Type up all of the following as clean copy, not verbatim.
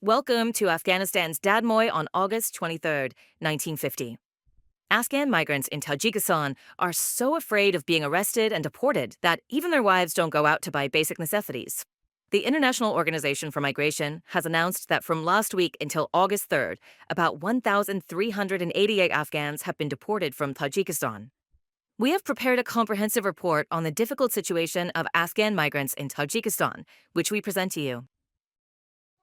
Welcome to Afghanistan's Dadmoy on August 23rd, 1950. Afghan migrants in Tajikistan are so afraid of being arrested and deported that even their wives don't go out to buy basic necessities. The International Organization for Migration has announced that from last week until August 3rd, about 1,388 Afghans have been deported from Tajikistan. We have prepared a comprehensive report on the difficult situation of Afghan migrants in Tajikistan, which we present to you.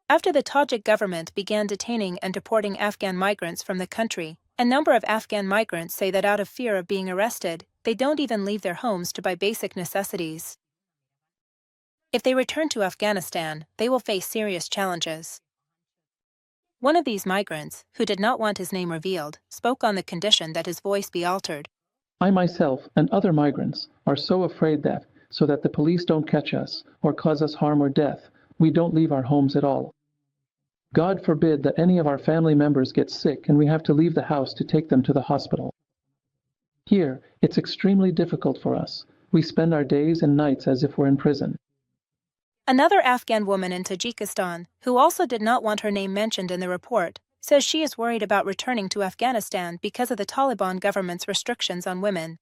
After the Tajik government began detaining and deporting Afghan migrants from the country, a number of Afghan migrants say that out of fear of being arrested, they don't even leave their homes to buy basic necessities. If they return to Afghanistan, they will face serious challenges. One of these migrants, who did not want his name revealed, spoke on the condition that his voice be altered. I myself and other migrants are so afraid that, so that the police don't catch us or cause us harm or death, we don't leave our homes at all. God forbid that any of our family members get sick and we have to leave the house to take them to the hospital. Here, it's extremely difficult for us. We spend our days and nights as if we're in prison. Another Afghan woman in Tajikistan, who also did not want her name mentioned in the report, says she is worried about returning to Afghanistan because of the Taliban government's restrictions on women.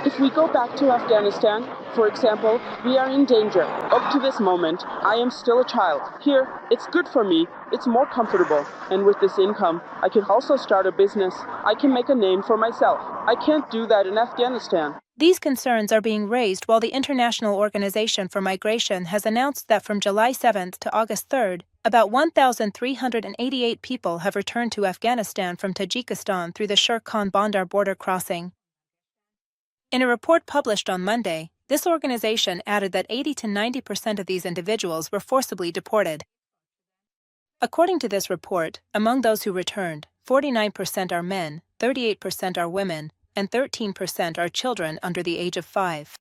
If we go back to Afghanistan, for example, we are in danger. Up to this moment, I am still a child. Here, it's good for me. It's more comfortable. And with this income, I can also start a business. I can make a name for myself. I can't do that in Afghanistan. These concerns are being raised while the International Organization for Migration has announced that from July 7th to August 3rd, about 1,388 people have returned to Afghanistan from Tajikistan through the Sher Khan Bandar border crossing. In a report published on Monday, this organization added that 80 to 90% of these individuals were forcibly deported. According to this report, among those who returned, 49% are men, 38% are women, and 13% are children under the age of 5.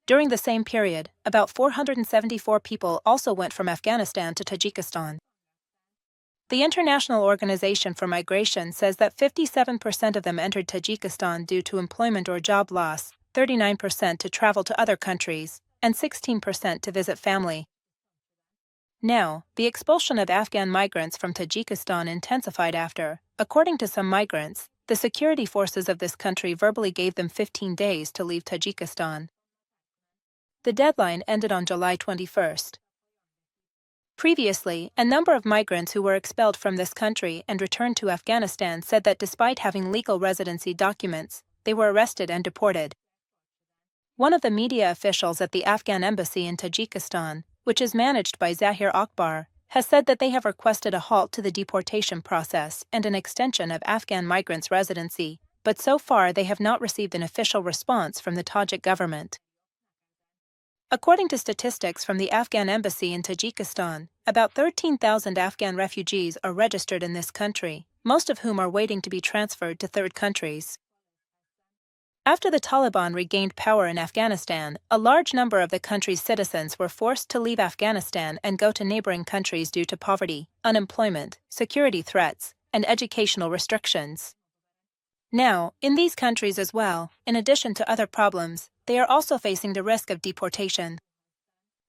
During the same period, about 474 people also went from Afghanistan to Tajikistan. The International Organization for Migration says that 57% of them entered Tajikistan due to employment or job loss, 39% to travel to other countries, and 16% to visit family. Now, the expulsion of Afghan migrants from Tajikistan intensified after, according to some migrants, the security forces of this country verbally gave them 15 days to leave Tajikistan. The deadline ended on July 21st. Previously, a number of migrants who were expelled from this country and returned to Afghanistan said that despite having legal residency documents, they were arrested and deported. One of the media officials at the Afghan embassy in Tajikistan, which is managed by Zahir Akbar, has said that they have requested a halt to the deportation process and an extension of Afghan migrants' residency, but so far they have not received an official response from the Tajik government. According to statistics from the Afghan embassy in Tajikistan, about 13,000 Afghan refugees are registered in this country, most of whom are waiting to be transferred to third countries. After the Taliban regained power in Afghanistan, a large number of the country's citizens were forced to leave Afghanistan and go to neighboring countries due to poverty, unemployment, security threats, and educational restrictions. Now, in these countries as well, in addition to other problems, they are also facing the risk of deportation.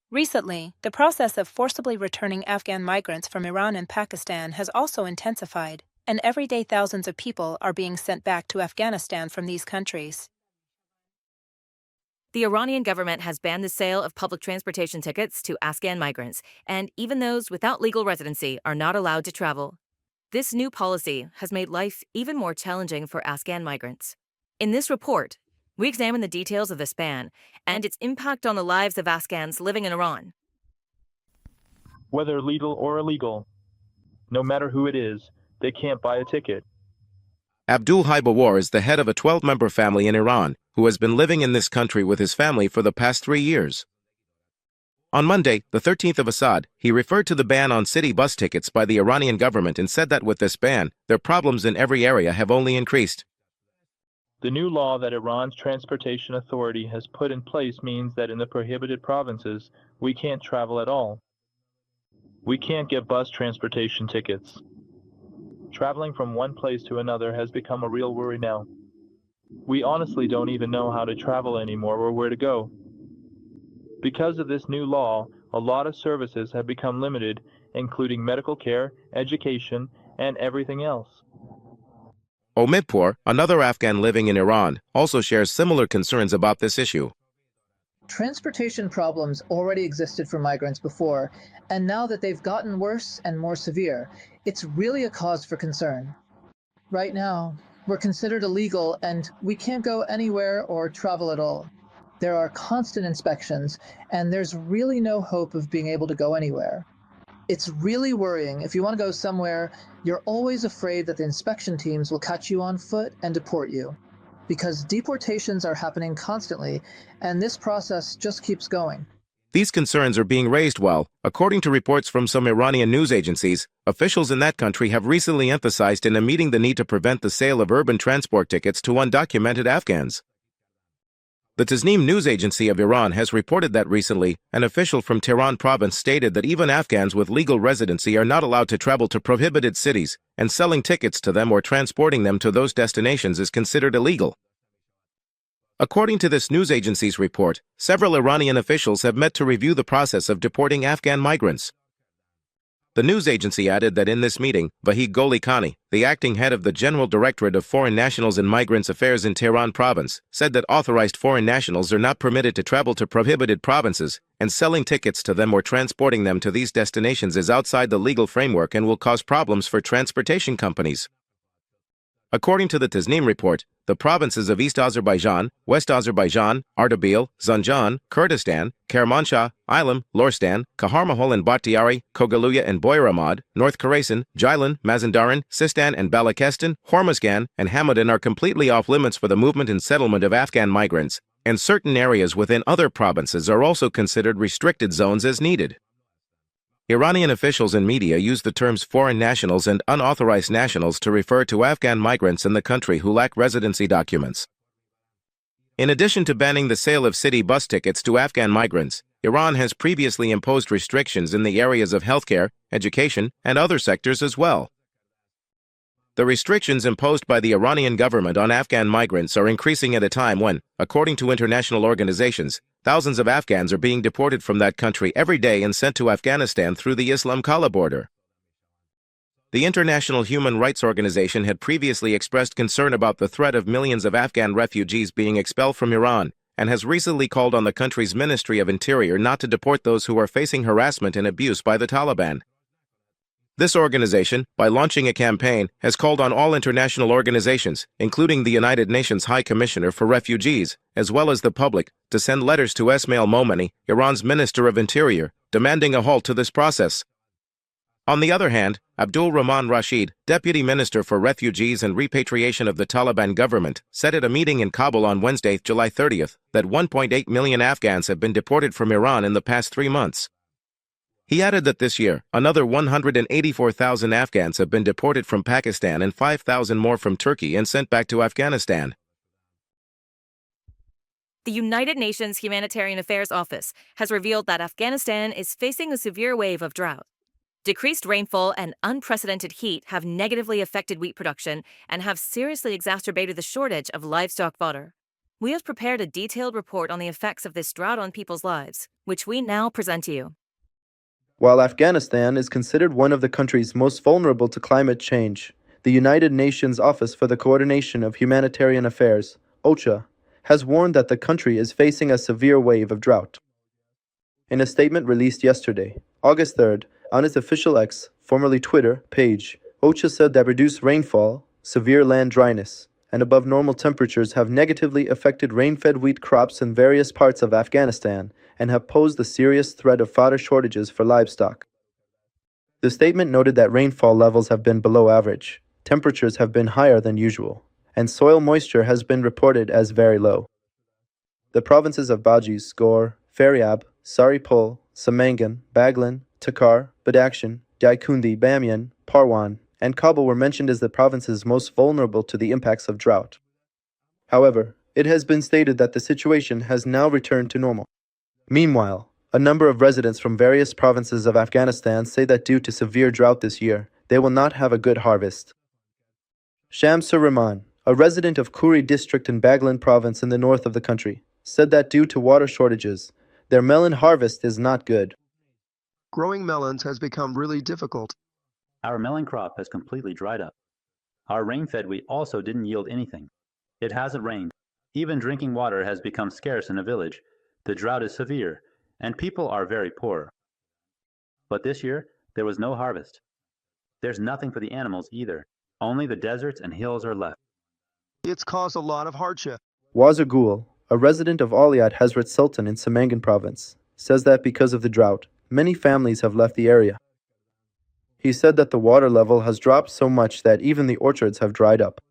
Recently, the process of forcibly returning Afghan migrants from Iran and Pakistan has also intensified, and every day thousands of people are being sent back to Afghanistan from these countries. The Iranian government has banned the sale of public transportation tickets to Afghan migrants, and even those without legal residency are not allowed to travel. This new policy has made life even more challenging for Afghan migrants. In this report, we examine the details of this ban and its impact on the lives of Afghans living in Iran. Whether legal or illegal, no matter who it is, they can't buy a ticket. Abdul Haibawar is the head of a 12-member family in Iran who has been living in this country with his family for the past 3 years. On Monday, the 13th of Assad, he referred to the ban on city bus tickets by the Iranian government and said that with this ban, their problems in every area have only increased. The new law that Iran's Transportation Authority has put in place means that in the prohibited provinces, we can't travel at all. We can't get bus transportation tickets. Traveling from one place to another has become a real worry now. We honestly don't even know how to travel anymore or where to go. Because of this new law, a lot of services have become limited, including medical care, education, and everything else. Omidpour, another Afghan living in Iran, also shares similar concerns about this issue. Transportation problems already existed for migrants before, and now that they've gotten worse and more severe, it's really a cause for concern. Right now, we're considered illegal and we can't go anywhere or travel at all. There are constant inspections, and there's really no hope of being able to go anywhere. It's really worrying. If you want to go somewhere, you're always afraid that the inspection teams will catch you on foot and deport you. Because deportations are happening constantly, and this process just keeps going. These concerns are being raised while, according to reports from some Iranian news agencies, officials in that country have recently emphasized in a meeting the need to prevent the sale of urban transport tickets to undocumented Afghans. The Tasnim news agency of Iran has reported that recently, an official from Tehran province stated that even Afghans with legal residency are not allowed to travel to prohibited cities, and selling tickets to them or transporting them to those destinations is considered illegal. According to this news agency's report, several Iranian officials have met to review the process of deporting Afghan migrants. The news agency added that in this meeting, Vahid Golikhani, the acting head of the General Directorate of Foreign Nationals and Migrants Affairs in Tehran province, said that authorized foreign nationals are not permitted to travel to prohibited provinces, and selling tickets to them or transporting them to these destinations is outside the legal framework and will cause problems for transportation companies. According to the Tasnim report, the provinces of East Azerbaijan, West Azerbaijan, Ardabil, Zanjan, Kurdistan, Kermanshah, Ilam, Lorstan, Kaharmahol and Bakhtiari, Kogaluya and Boyramad, North Khorasan, Jilan, Mazandaran, Sistan and Balakestan, Hormuzgan, and Hamadan are completely off limits for the movement and settlement of Afghan migrants, and certain areas within other provinces are also considered restricted zones as needed. Iranian officials and media use the terms foreign nationals and unauthorized nationals to refer to Afghan migrants in the country who lack residency documents. In addition to banning the sale of city bus tickets to Afghan migrants, Iran has previously imposed restrictions in the areas of healthcare, education, and other sectors as well. The restrictions imposed by the Iranian government on Afghan migrants are increasing at a time when, according to international organizations, thousands of Afghans are being deported from that country every day and sent to Afghanistan through the Islam-Kala border. The International Human Rights Organization had previously expressed concern about the threat of millions of Afghan refugees being expelled from Iran, and has recently called on the country's Ministry of Interior not to deport those who are facing harassment and abuse by the Taliban. This organization, by launching a campaign, has called on all international organizations, including the United Nations High Commissioner for Refugees, as well as the public, to send letters to Esmail Momeni, Iran's Minister of Interior, demanding a halt to this process. On the other hand, Abdul Rahman Rashid, Deputy Minister for Refugees and Repatriation of the Taliban government, said at a meeting in Kabul on Wednesday, July 30th, that 1.8 million Afghans have been deported from Iran in the past 3 months. He added that this year, another 184,000 Afghans have been deported from Pakistan and 5,000 more from Turkey and sent back to Afghanistan. The United Nations Humanitarian Affairs Office has revealed that Afghanistan is facing a severe wave of drought. Decreased rainfall and unprecedented heat have negatively affected wheat production and have seriously exacerbated the shortage of livestock fodder. We have prepared a detailed report on the effects of this drought on people's lives, which we now present to you. While Afghanistan is considered one of the countries most vulnerable to climate change, the United Nations Office for the Coordination of Humanitarian Affairs, OCHA, has warned that the country is facing a severe wave of drought. In a statement released yesterday, August 3rd, on its official X, formerly Twitter, page, OCHA said that reduced rainfall, severe land dryness, and above normal temperatures have negatively affected rain-fed wheat crops in various parts of Afghanistan and have posed a serious threat of fodder shortages for livestock. The statement noted that rainfall levels have been below average, temperatures have been higher than usual, and soil moisture has been reported as very low. The provinces of Baghuz, Ghor, Faryab, Saripol, Samangan, Baghlan, Takhar, Badakhshan, Daikundi, Bamyan, Parwan, and Kabul were mentioned as the provinces most vulnerable to the impacts of drought. However, it has been stated that the situation has now returned to normal. Meanwhile, a number of residents from various provinces of Afghanistan say that due to severe drought this year, they will not have a good harvest. Shamsur Rahman, a resident of Kuri district in Baghlan province in the north of the country, said that due to water shortages, their melon harvest is not good. Growing melons has become really difficult. Our melon crop has completely dried up. Our rain-fed wheat also didn't yield anything. It hasn't rained. Even drinking water has become scarce in a village. The drought is severe, and people are very poor. But this year, there was no harvest. There's nothing for the animals either. Only the deserts and hills are left. It's caused a lot of hardship. Wazirgul, a resident of Aliyat Hazrat Sultan in Samangan province, says that because of the drought, many families have left the area. He said that the water level has dropped so much that even the orchards have dried up.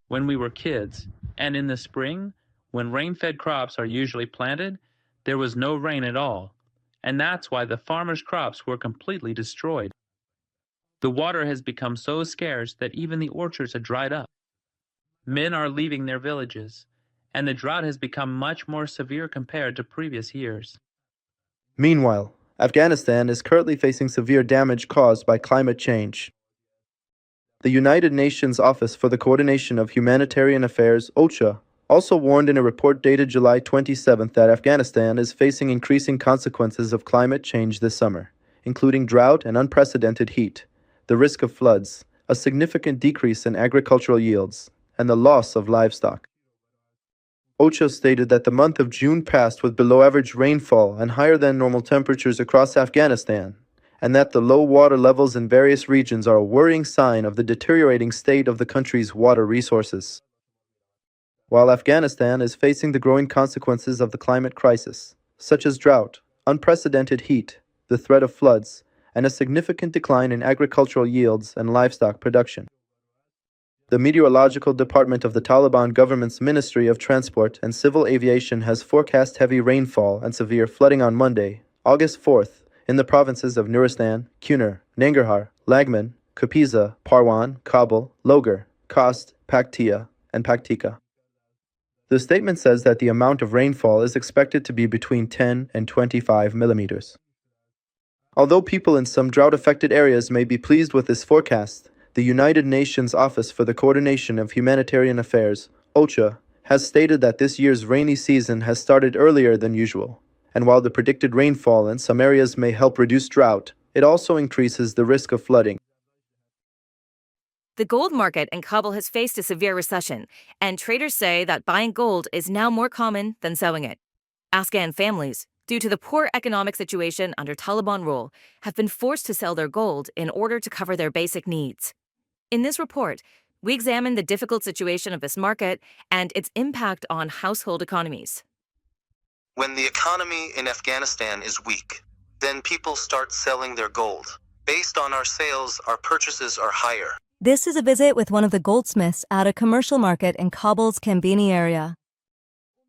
When we were kids, and in the spring, when rain-fed crops are usually planted, there was no rain at all, and that's why the farmers' crops were completely destroyed. The water has become so scarce that even the orchards have dried up. Men are leaving their villages, and the drought has become much more severe compared to previous years. Meanwhile, Afghanistan is currently facing severe damage caused by climate change. The United Nations Office for the Coordination of Humanitarian Affairs, OCHA, also warned in a report dated July 27 that Afghanistan is facing increasing consequences of climate change this summer, including drought and unprecedented heat, the risk of floods, a significant decrease in agricultural yields, and the loss of livestock. OCHA stated that the month of June passed with below-average rainfall and higher than normal temperatures across Afghanistan, and that the low water levels in various regions are a worrying sign of the deteriorating state of the country's water resources. While Afghanistan is facing the growing consequences of the climate crisis, such as drought, unprecedented heat, the threat of floods, and a significant decline in agricultural yields and livestock production, the Meteorological Department of the Taliban government's Ministry of Transport and Civil Aviation has forecast heavy rainfall and severe flooding on Monday, August 4th, in the provinces of Nuristan, Kunar, Nangarhar, Lagman, Kapiza, Parwan, Kabul, Logar, Khost, Paktia, and Paktika. The statement says that the amount of rainfall is expected to be between 10 and 25 millimeters. Although people in some drought-affected areas may be pleased with this forecast, the United Nations Office for the Coordination of Humanitarian Affairs, OCHA, has stated that this year's rainy season has started earlier than usual, and while the predicted rainfall in some areas may help reduce drought, it also increases the risk of flooding. The gold market in Kabul has faced a severe recession, and traders say that buying gold is now more common than selling it. Afghan families, due to the poor economic situation under Taliban rule, have been forced to sell their gold in order to cover their basic needs. In this report, we examine the difficult situation of this market and its impact on household economies. When the economy in Afghanistan is weak, then people start selling their gold. Based on our sales, our purchases are higher. This is a visit with one of the goldsmiths at a commercial market in Kabul's Kambini area.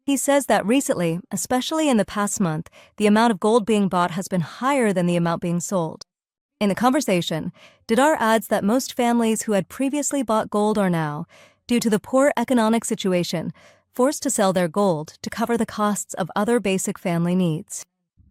He says that recently, especially in the past month, the amount of gold being bought has been higher than the amount being sold. In the conversation, Didar adds that most families who had previously bought gold are now, due to the poor economic situation, forced to sell their gold to cover the costs of other basic family needs.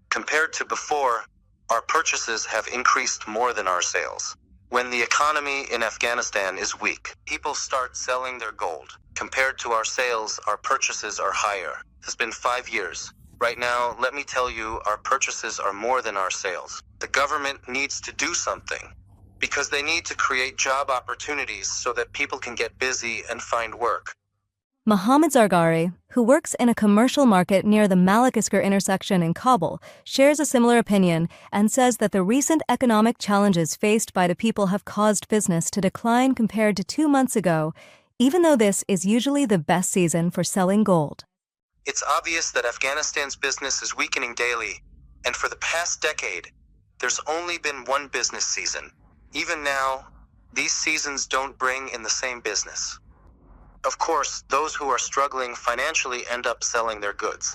Compared to before, our purchases have increased more than our sales. When the economy in Afghanistan is weak, people start selling their gold. Compared to our sales, our purchases are higher. It's been 5 years. Right now, let me tell you, our purchases are more than our sales. The government needs to do something because they need to create job opportunities so that people can get busy and find work. Mohammed Zargari, who works in a commercial market near the Malikasker intersection in Kabul, shares a similar opinion and says that the recent economic challenges faced by the people have caused business to decline compared to 2 months ago, even though this is usually the best season for selling gold. It's obvious that Afghanistan's business is weakening daily, and for the past decade, there's only been one business season. Even now, these seasons don't bring in the same business. Of course, those who are struggling financially end up selling their goods.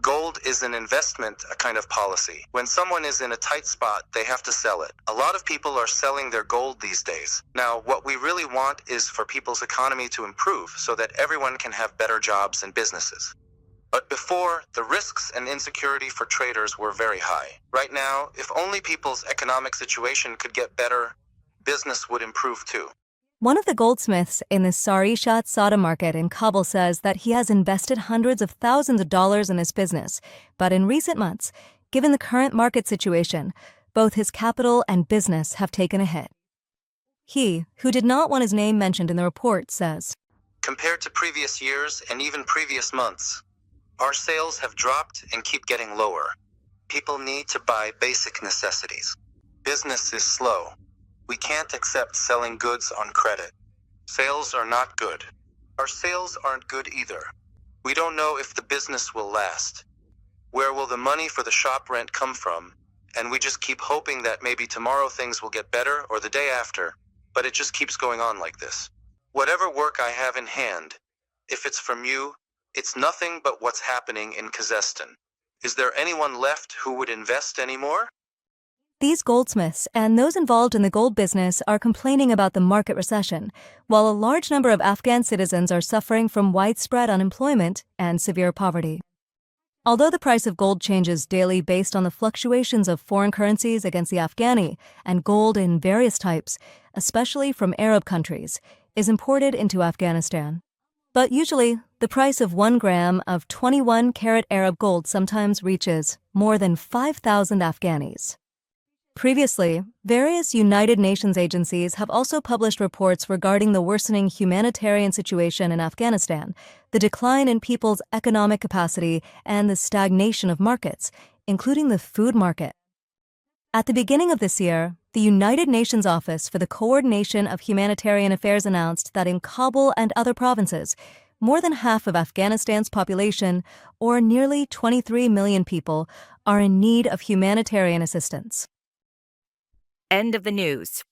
Gold is an investment, a kind of policy. When someone is in a tight spot, they have to sell it. A lot of people are selling their gold these days. Now, what we really want is for people's economy to improve so that everyone can have better jobs and businesses. But before, the risks and insecurity for traders were very high. Right now, if only people's economic situation could get better, business would improve too. One of the goldsmiths in the Sarishat Sada market in Kabul says that he has invested hundreds of thousands of dollars in his business, but in recent months, given the current market situation, both his capital and business have taken a hit. He, who did not want his name mentioned in the report, says, Compared to previous years and even previous months, our sales have dropped and keep getting lower. People need to buy basic necessities. Business is slow. We can't accept selling goods on credit. Sales are not good. Our sales aren't good either. We don't know if the business will last. Where will the money for the shop rent come from? And we just keep hoping that maybe tomorrow things will get better or the day after. But it just keeps going on like this. Whatever work I have in hand, if it's from you, it's nothing but what's happening in Kazakhstan. Is there anyone left who would invest anymore? These goldsmiths and those involved in the gold business are complaining about the market recession, while a large number of Afghan citizens are suffering from widespread unemployment and severe poverty. Although the price of gold changes daily based on the fluctuations of foreign currencies against the Afghani and gold in various types, especially from Arab countries, is imported into Afghanistan. But usually, the price of 1 gram of 21-karat Arab gold sometimes reaches more than 5,000 Afghanis. Previously, various United Nations agencies have also published reports regarding the worsening humanitarian situation in Afghanistan, the decline in people's economic capacity, and the stagnation of markets, including the food market. At the beginning of this year, the United Nations Office for the Coordination of Humanitarian Affairs announced that in Kabul and other provinces, more than half of Afghanistan's population, or nearly 23 million people, are in need of humanitarian assistance. End of the news.